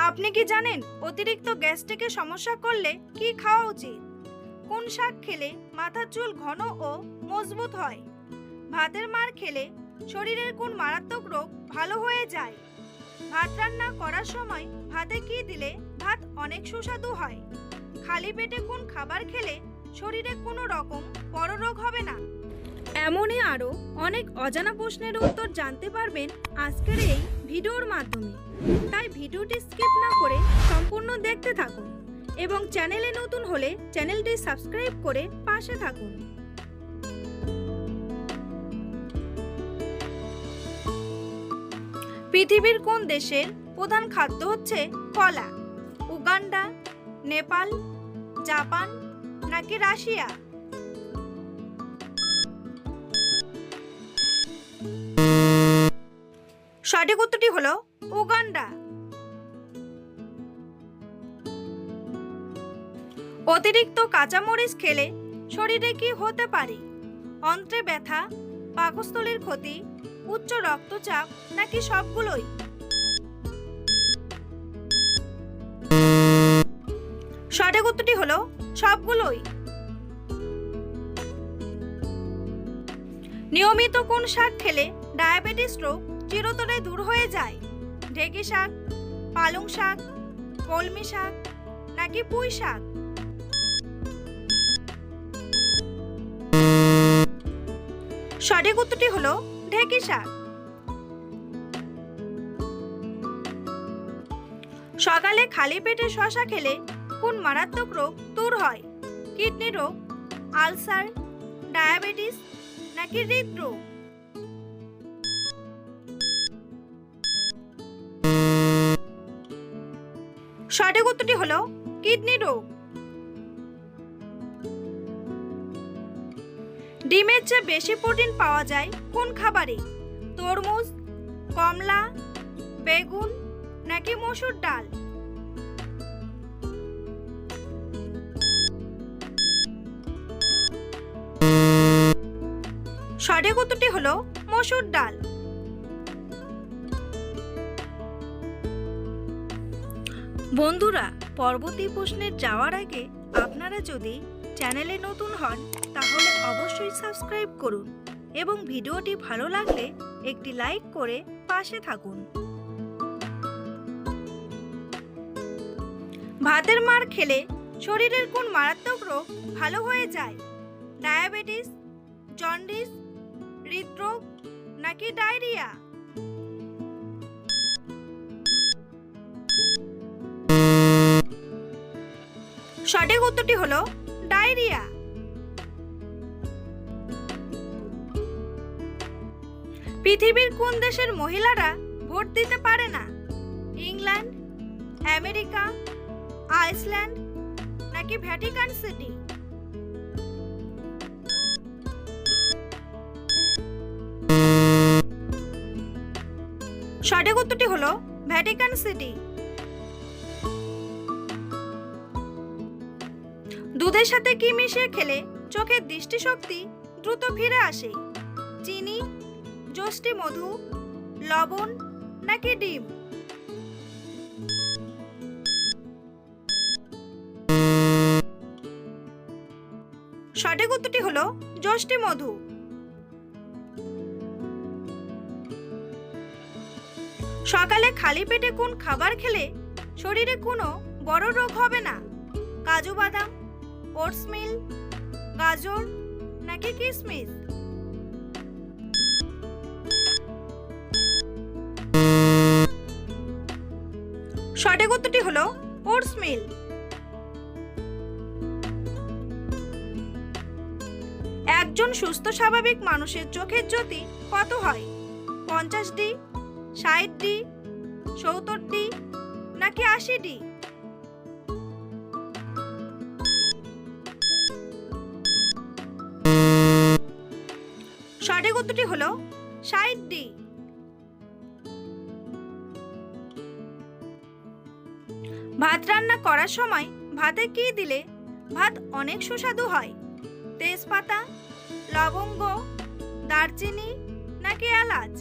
আপনি কি জানেন অতিরিক্ত গ্যাস্ট্রিকের সমস্যা করলে কি খাওয়া উচিত? কোন শাক খেলে মাথার চুল ঘন ও মজবুত হয়? ভাতের মার খেলে শরীরের কোন মারাত্মক রোগ ভালো হয়ে যায়? ভাত রান্না করার সময় ভাতে কি দিলে ভাত অনেক সুস্বাদু হয়? খালি পেটে কোন খাবার খেলে শরীরে কোনো রকম বড় রোগ হবে না? এমনই আরও অনেক অজানা প্রশ্নের উত্তর জানতে পারবেন আজকের এই ভিডিওর মাধ্যমে। তাই ভিডিওটি স্কিপ না করে সম্পূর্ণ দেখতে থাকুন এবং চ্যানেলে নতুন হলে চ্যানেলটি সাবস্ক্রাইব করে পাশে থাকুন। পৃথিবীর কোন দেশের প্রধান খাদ্য হচ্ছে কলা? উগান্ডা, নেপাল, জাপান নাকি রাশিয়া? সঠিক উত্তরটি হলো উগান্ডা। অতিরিক্ত কাঁচামরিচ খেলে শরীরে কি হতে পারে? অন্ত্রে ব্যথা, পাকস্থলীর ক্ষতি, উচ্চ রক্তচাপ নাকি সবগুলোই? সঠিক উত্তরটি হলো সবগুলোই। নিয়মিত কোন শাক খেলে ডায়াবেটিস রোগ চিরতরে দূর হয়ে যায়? ঢেঁকি শাক, পালং শাক, কলমি শাক নাকি পুঁই শাক? সঠিক উত্তরটি হলো ঢেঁকি শাক। সকালে খালি পেটে শসা খেলে কোন মারাত্মক রোগ দূর হয়? কিডনি রোগ, আলসার, ডায়াবেটিস নাকি হৃদরোগ? সঠিক উত্তরটি হলো কিডনি রোগ। ডিমের চেয়ে বেশি প্রোটিন পাওয়া যায় কোন খাবারে? তরমুজ, কমলা, বেগুন নাকি মসুর ডাল? সঠিক উত্তরটি হলো মসুর ডাল। বন্ধুরা, পরবর্তী প্রশ্নে যাওয়ার আগে আপনারা যদি চ্যানেলে নতুন হন তাহলে অবশ্যই সাবস্ক্রাইব করুন এবং ভিডিওটি ভালো লাগলে একটি লাইক করে পাশে থাকুন। ভাতের মার খেলে শরীরের কোন মারাত্মক রোগ ভালো হয়ে যায়? ডায়াবেটিস, জন্ডিস, হৃদরোগ নাকি ডায়রিয়া? সঠিক উত্তরটি হলো ডায়রিয়া। পৃথিবীর কোন দেশের মহিলারা ভোট দিতে পারে না? ইংল্যান্ড, আমেরিকা, আইসল্যান্ড নাকি ভ্যাটিকান সিটি? সঠিক উত্তরটি হলো ভ্যাটিকান সিটি। দুধের সাথে কি মিশিয়ে খেলে চোখের দৃষ্টিশক্তি দ্রুত ফিরে আসে? চিনি, যষ্টি মধু, লবণ নাকি ডিম? সঠিক উত্তরটি হলো যষ্টি মধু। সকালে খালি পেটে কোন খাবার খেলে শরীরে কোনো বড় রোগ হবে না? কাজু বাদাম, ওটস মিল, গাজর নাকি কিশমিশ? সঠিক উত্তরটি হলো ওটস মিল। একজন সুস্থ স্বাভাবিক মানুষের চোখের জ্যোতি কত হয়? 50D, 60D, 70D নাকি 80D? সঠিক উত্তরটি হলো 60D। ভাত রান্না করার সময় ভাতে কি দিলে ভাত অনেক সুস্বাদু হয়? তেজপাতা, লবঙ্গ, দারচিনি নাকি এলাচ?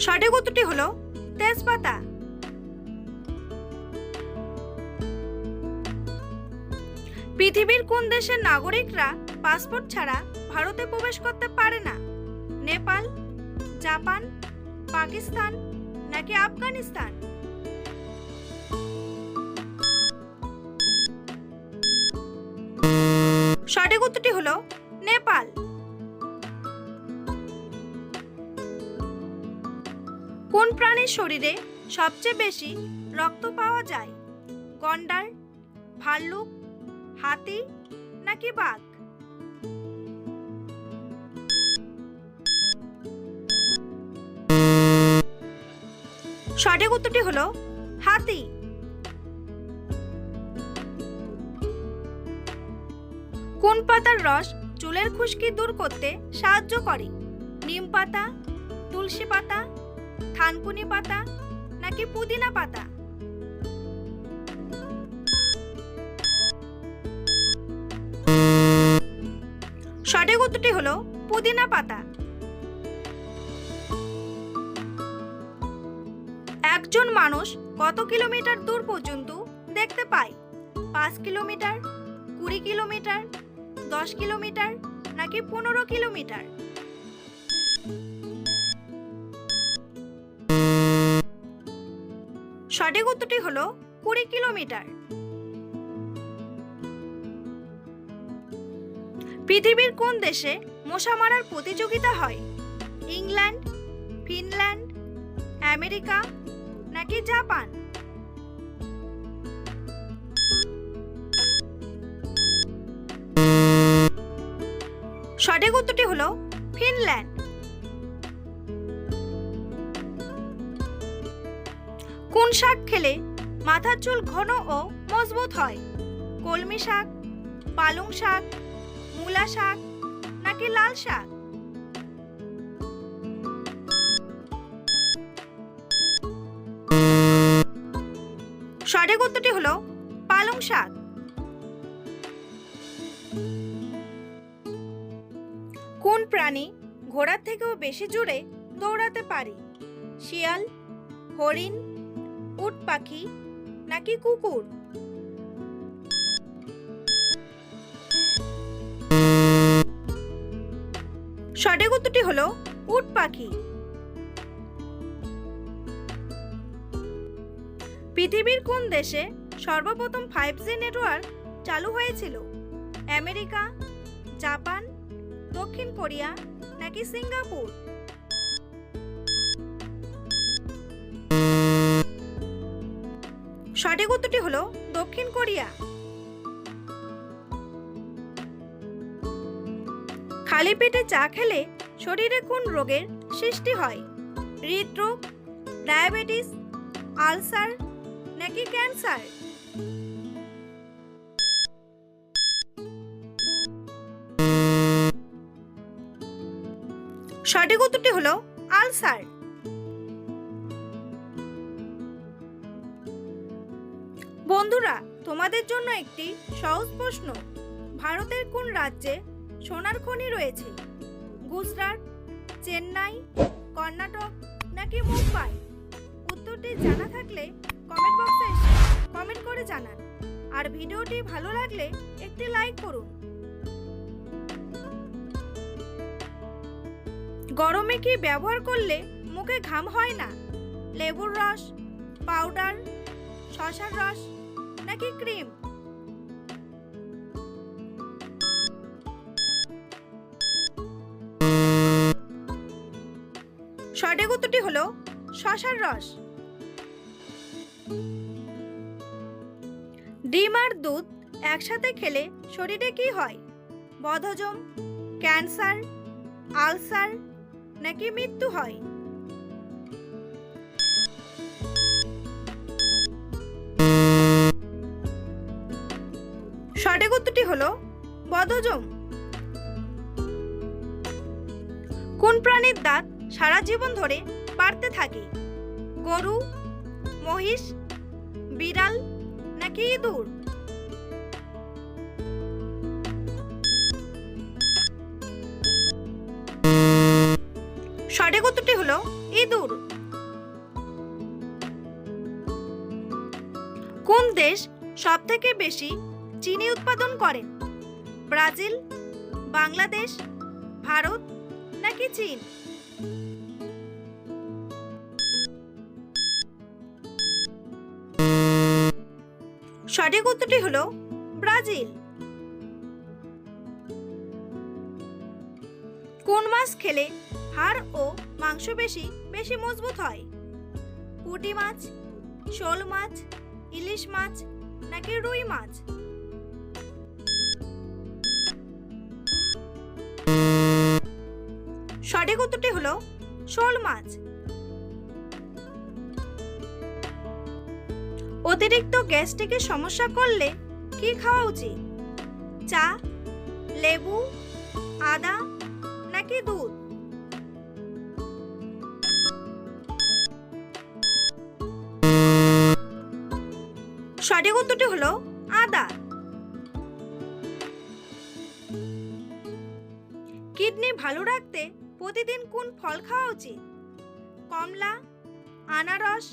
সঠিক উত্তরটি হলো তেজপাতা। পৃথিবীর কোন দেশের নাগরিকরা পাসপোর্ট ছাড়া ভারতে প্রবেশ করতে পারে না? নেপাল, জাপান, পাকিস্তান নাকি আফগানিস্তান? সঠিক উত্তরটি হলো নেপাল। কোন প্রাণীর শরীরে সবচেয়ে বেশি রক্ত পাওয়া যায়? গন্ডার, ভাল্লুক, হাতি নাকি বাঘ? সঠিক উত্তরটি হলো হাতি। কোন পাতার রস চুলের খুশকি দূর করতে সাহায্য করে? নিম পাতা, তুলসী পাতা, থানকুনি পাতা নাকি পুদিনা পাতা? সঠিক উত্তরটি হলো পুদিনা পাতা। একজন মানুষ কত কিলোমিটার দূর পর্যন্ত দেখতে পায়? 5 কিলোমিটার, 20 কিলোমিটার, 10 কিলোমিটার নাকি 15 কিলোমিটার? সঠিক উত্তরটি হলো 20 কিলোমিটার। পৃথিবীর কোন দেশে মশা মারার প্রতিযোগিতা হয়? ইংল্যান্ড, ফিনল্যান্ড, আমেরিকা নাকি জাপান? সঠিক উত্তরটি হলো ফিনল্যান্ড। কোন শাক খেলে মাথার চুল ঘন ও মজবুত হয়? কলমি শাক, পালং শাক, মূলা শাক নাকি লাল শাক? সঠিক উত্তরটি হলো পালং শাক। কোন প্রাণী ঘোড়ার থেকেও বেশি জোরে দৌড়াতে পারে? শিয়াল, হরিণ, উট পাখি নাকি কুকুর? সঠিক উত্তরটি হলো উট পাখি। পৃথিবীর কোন দেশে সর্বপ্রথম 5G নেটওয়ার্ক চালু হয়েছিল? আমেরিকা, জাপান, দক্ষিণ কোরিয়া নাকি সিঙ্গাপুর? সঠিক উত্তরটি হলো দক্ষিণ কোরিয়া। খালি পেটে চা খেলে শরীরে কোন রোগের সৃষ্টি হয়? হৃদরোগ, ডায়াবেটিস, আলসার নাকি ক্যান্সার? সঠিক উত্তরটি হলো আলসার। বন্ধুরা, তোমাদের জন্য একটি সহজ প্রশ্ন। ভারতের কোন রাজ্যে সোনার খনি রয়েছে? গুজরাট, চেন্নাই, কর্ণাটক নাকি মুম্বাই? উত্তরটি জানা থাকলে কমেন্ট বক্সে এসে কমেন্ট করে জানান। আর ভিডিওটি ভালো লাগলে একটি লাইক করুন। গরমে কি ব্যবহার করলে মুখে ঘাম হয় না? লেবুর রস, পাউডার, শসার রস নাকি ক্রিম? সঠিক উত্তরটি হলো শসার রস। ডিম আর দুধ একসাথে খেলে শরীরে কি হয়? বদহজম, ক্যান্সার, আলসার নাকি মৃত্যু হয়? সঠিক উত্তরটি হলো বদহজম। কোন প্রাণীর দাঁত সারা জীবন ধরে বাড়তে থাকে? গরু, মহিষ, বিড়াল নাকি ইঁদুর? সঠিক উত্তরটি হলো ইঁদুর। কোন দেশ সবথেকে বেশি চিনি উৎপাদন করে? ব্রাজিল, বাংলাদেশ, ভারত নাকি চীন? সঠিক উত্তরটি হলো ব্রাজিল। কোন মাছ খেলে হাড় ও মাংসপেশি বেশি মজবুত হয়? পুঁটি মাছ, শোল মাছ, ইলিশ মাছ নাকি রুই মাছ? সঠিক উত্তরটি হলো শোল মাছ। অতিরিক্ত গ্যাস্ট্রিকের সমস্যা করলে কি খাওয়া উচিত? চা, লেবু, আদা নাকি দুধ? সঠিক উত্তরটি হলো আদা। কিডনি ভালো রাখতে প্রতিদিন কোন ফল খাওয়া উচিত? কমলা, আনারস,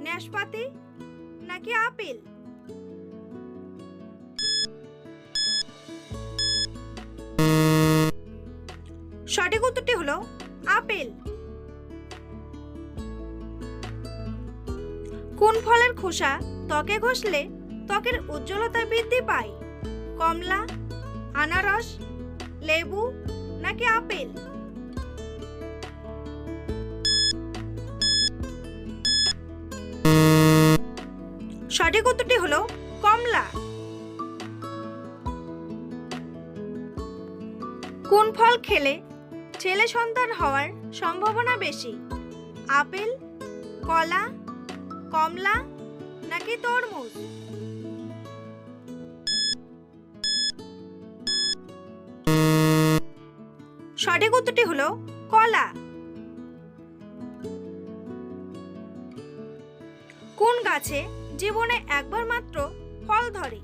নাশপাতি নাকি আপেল? সঠিক উত্তরটি হলো আপেল। কোন ফলের খোসা ত্বকে ঘষলে ত্বকের উজ্জ্বলতা বৃদ্ধি পায়? কমলা, আনারস, লেবু নাকি আপেল? সঠিক উত্তরটি হলো কমলা। কোন ফল খেলে ছেলে সন্তান হওয়ার সম্ভাবনা বেশি? আপেল, কলা, কমলা নাকি তরমুজ? সঠিক উত্তরটি হলো কলা। কোন গাছে জীবনে একবার মাত্র ফল ধরে?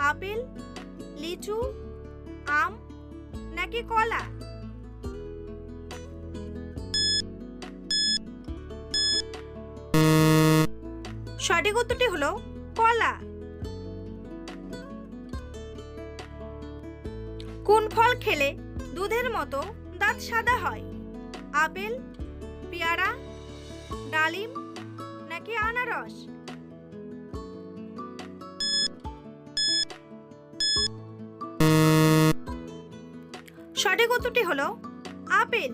আপেল, লিচু, আম নাকি কলা? সঠিক উত্তরটি হলো কলা। কোন ফল খেলে দুধের মতো দাঁত সাদা হয়? আপেল, পেয়ারা, ডালিম নাকি আনারস? সঠিক উত্তরটি হলো আপেল।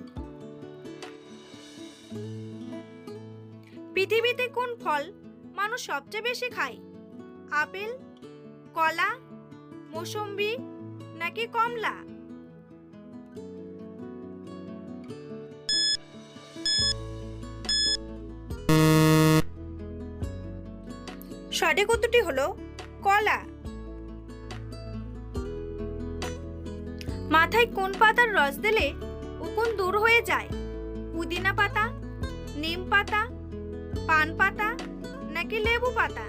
পৃথিবীতে কোন ফল মানুষ সবচেয়ে বেশি খায়? আপেল, কলা, মৌসুম্বি নাকি কমলা? সঠিক উত্তরটি হলো কলা। মাথায় কোন পাতার রস দিলে উকুন দূর হয়ে যায়? পুদিনা পাতা, নিম পাতা, পান পাতা নাকি লেবু পাতা?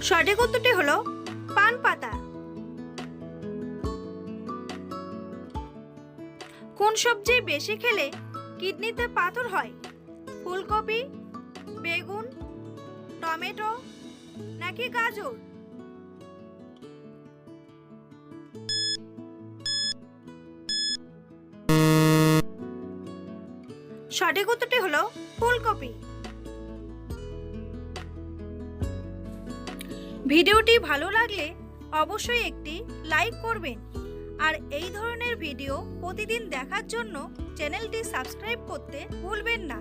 সঠিক উত্তরটি হলো পান পাতা। কোন সবজি বেশি খেলে কিডনিতে পাথর হয়? ফুলকপি, বেগুন, টমেটো নাকি গাজর? সঠিক উত্তরটি হলো ফুলকপি। ভিডিওটি ভালো লাগলে অবশ্যই একটি লাইক করবেন আর এই ধরনের ভিডিও প্রতিদিন দেখার জন্য চ্যানেলটি সাবস্ক্রাইব করতে ভুলবেন না।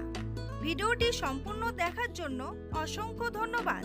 ভিডিওটি সম্পূর্ণ দেখার জন্য অসংখ্য ধন্যবাদ।